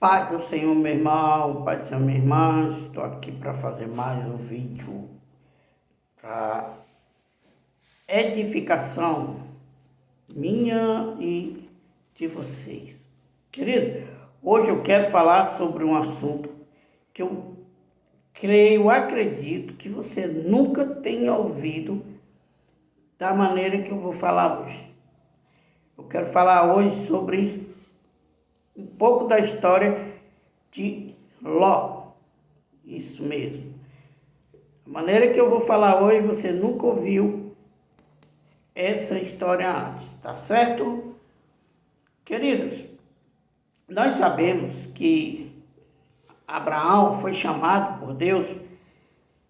Pai do Senhor, meu irmão, Pai do Senhor, minha irmã, estou aqui para fazer mais um vídeo para edificação minha e de vocês. Queridos, hoje eu quero falar sobre um assunto que eu acredito que você nunca tenha ouvido da maneira que eu vou falar hoje. Eu quero falar hoje sobre um pouco da história de Ló. Isso mesmo. A maneira que eu vou falar hoje, você nunca ouviu essa história antes, tá certo? Queridos, nós sabemos que Abraão foi chamado por Deus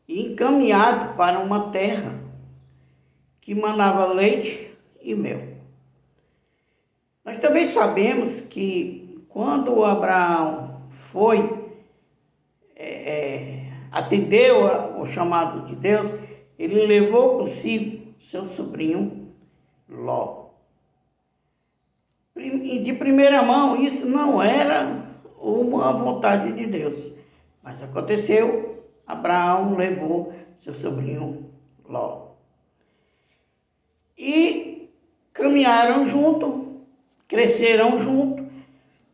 e encaminhado para uma terra que manava leite e mel. Nós também sabemos que quando Abraão atendeu ao chamado de Deus, ele levou consigo seu sobrinho Ló. De primeira mão, isso não era uma vontade de Deus, mas aconteceu. Abraão levou seu sobrinho Ló. E caminharam junto, cresceram junto,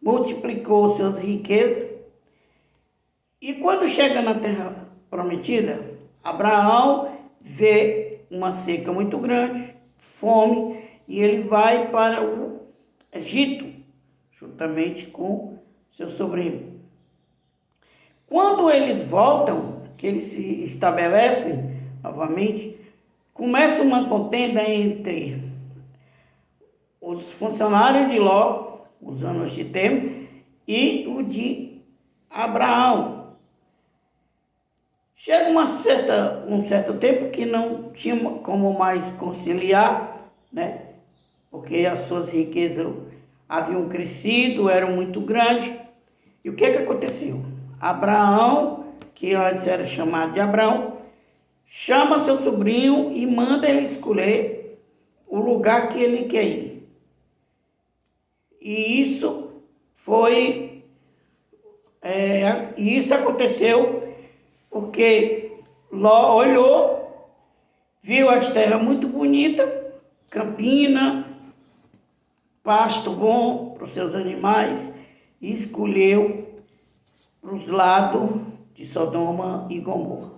multiplicou suas riquezas. E quando chega na terra prometida, Abraão vê uma seca muito grande, fome, e ele vai para o Egito, juntamente com seu sobrinho. Quando eles voltam, que eles se estabelecem novamente, começa uma contenda entre os funcionários de Ló, usando este termo, e o de Abraão. Chega um certo tempo que não tinha como mais conciliar, né? Porque as suas riquezas haviam crescido, eram muito grandes. E o que aconteceu? Abraão, que antes era chamado de Abrão, chama seu sobrinho e manda ele escolher o lugar que ele quer ir. E isso aconteceu porque Ló olhou, viu as terras muito bonitas, campina, pasto bom para os seus animais, e escolheu para os lados de Sodoma e Gomorra.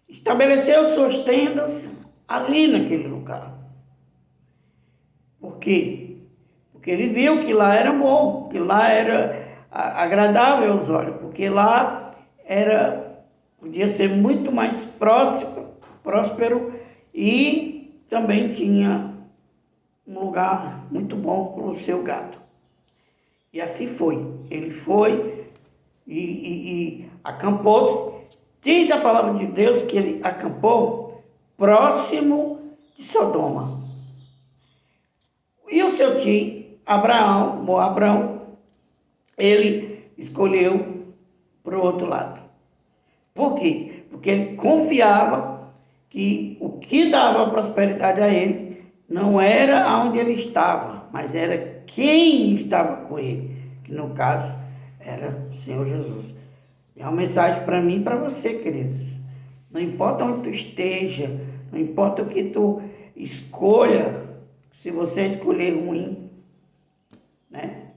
Estabeleceu suas tendas ali naquele lugar. Por quê? Porque ele viu que lá era bom, que lá era agradável aos olhos, porque lá podia ser muito mais próspero e também tinha um lugar muito bom para o seu gado. E assim foi. Ele foi e acampou-se. Diz a palavra de Deus que ele acampou próximo de Sodoma. E o seu tio, Abraão, ele escolheu para o outro lado. Por quê? Porque ele confiava que o que dava prosperidade a ele não era onde ele estava, mas era quem estava com ele, que no caso era o Senhor Jesus. É uma mensagem para mim e para você, queridos. Não importa onde tu esteja, não importa o que tu escolha, se você escolher ruim, né?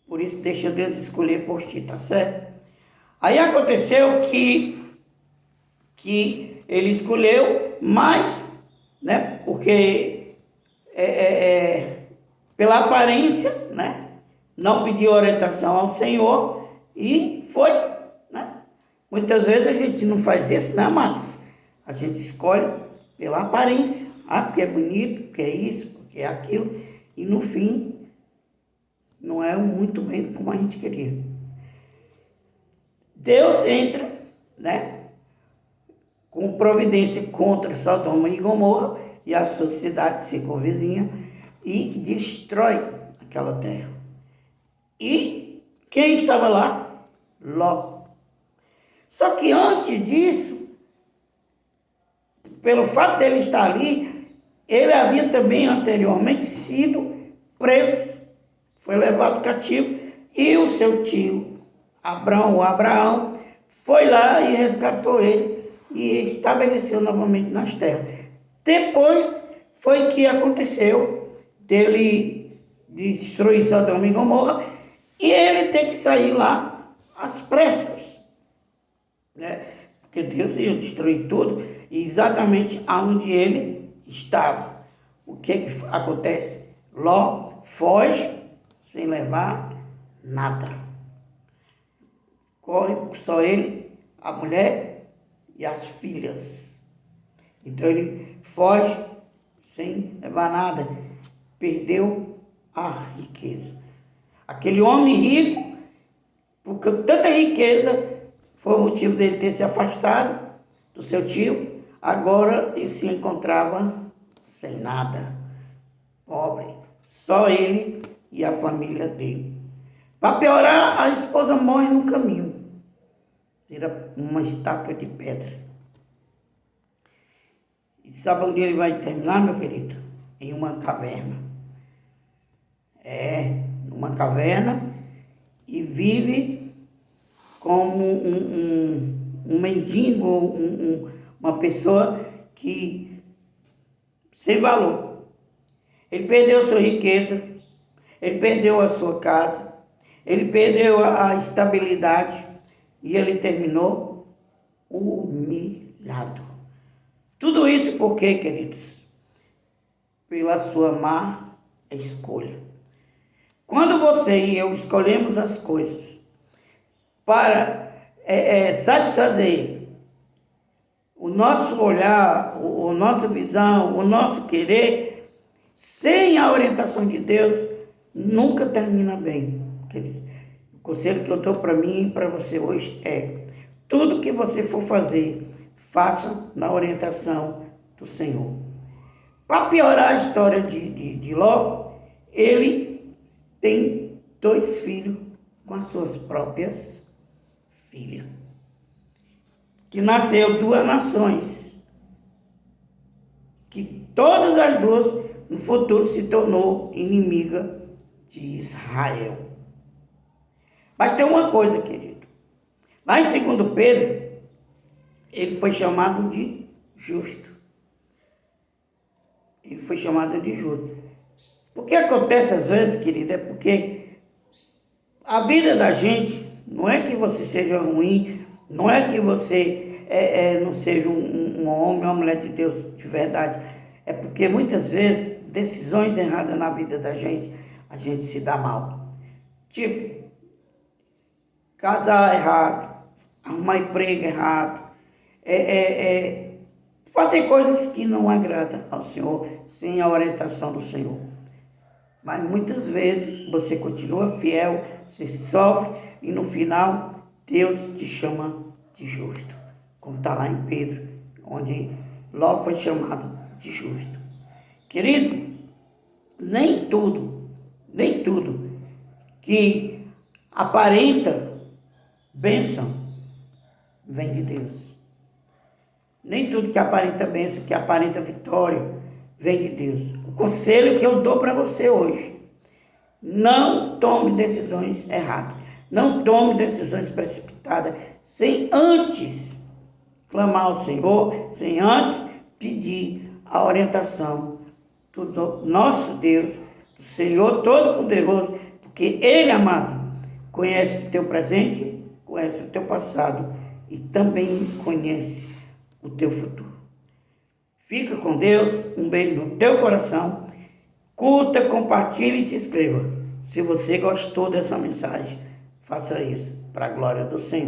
Por isso deixa Deus escolher por ti, tá certo? Aí aconteceu que ele escolheu, mas, né, porque pela aparência, né, não pediu orientação ao Senhor e foi, né? Muitas vezes a gente não faz isso, né, amados? A gente escolhe pela aparência, porque é bonito, porque é isso, porque é aquilo, e no fim não é muito bem como a gente queria. Deus entra, né, com providência contra Sodoma e Gomorra e a sua cidade circunvizinha e destrói aquela terra. E quem estava lá? Ló. Só que antes disso, pelo fato dele estar ali, ele havia também anteriormente sido preso, foi levado cativo E o seu tio, Abraão, foi lá e resgatou ele e estabeleceu novamente nas terras. Depois foi que aconteceu dele destruir Sodoma e Gomorra e ele ter que sair lá às pressas, né? Porque Deus ia destruir tudo exatamente aonde ele estava. O que acontece? Ló foge sem levar nada. Corre só ele, a mulher e as filhas. Então ele foge sem levar nada. Perdeu a riqueza. Aquele homem rico, porque tanta riqueza foi o motivo dele ter se afastado do seu tio, agora ele se encontrava sem nada, pobre, só ele e a família dele. Para piorar, a esposa morre no caminho, vira uma estátua de pedra. E sabe onde ele vai terminar, meu querido? Em uma caverna. Numa caverna, e vive como um mendigo, uma pessoa que sem valor. Ele perdeu sua riqueza, ele perdeu a sua casa, ele perdeu a estabilidade e ele terminou humilhado. Tudo isso por quê, queridos? Pela sua má escolha. Quando você e eu escolhemos as coisas para satisfazer o nosso olhar, a nossa visão, o nosso querer, sem a orientação de Deus, nunca termina bem, querido. O conselho que eu dou para mim e para você hoje é: tudo que você for fazer, faça na orientação do Senhor. Para piorar a história de Ló, ele tem 2 filhos com as suas próprias filhas, que nasceu 2 nações, que todas as 2 no futuro se tornou inimiga de Israel. Mas tem uma coisa, querido, lá em 2 Pedro, ele foi chamado de justo. Ele foi chamado de justo. O que acontece às vezes, querido, é porque a vida da gente não é que você seja ruim, não é que você não seja um homem ou uma mulher de Deus de verdade. É porque muitas vezes decisões erradas na vida da gente, a gente se dá mal. Tipo, casar errado, arrumar emprego errado, fazer coisas que não agradam ao Senhor, sem a orientação do Senhor. Mas muitas vezes você continua fiel, você sofre e no final Deus te chama de justo. Como está lá em Pedro, onde Ló foi chamado de justo. Querido, nem tudo que aparenta bênção vem de Deus. Nem tudo que aparenta bênção, que aparenta vitória, vem de Deus. O conselho que eu dou para você hoje: não tome decisões erradas. Não tome decisões precipitadas sem antes clamar ao Senhor, sem antes pedir a orientação do nosso Deus, do Senhor Todo-Poderoso, porque Ele, amado, conhece o teu presente, conhece o teu passado e também conhece o teu futuro. Fica com Deus, um beijo no teu coração, curta, compartilhe e se inscreva. Se você gostou dessa mensagem, faça isso para a glória do Senhor.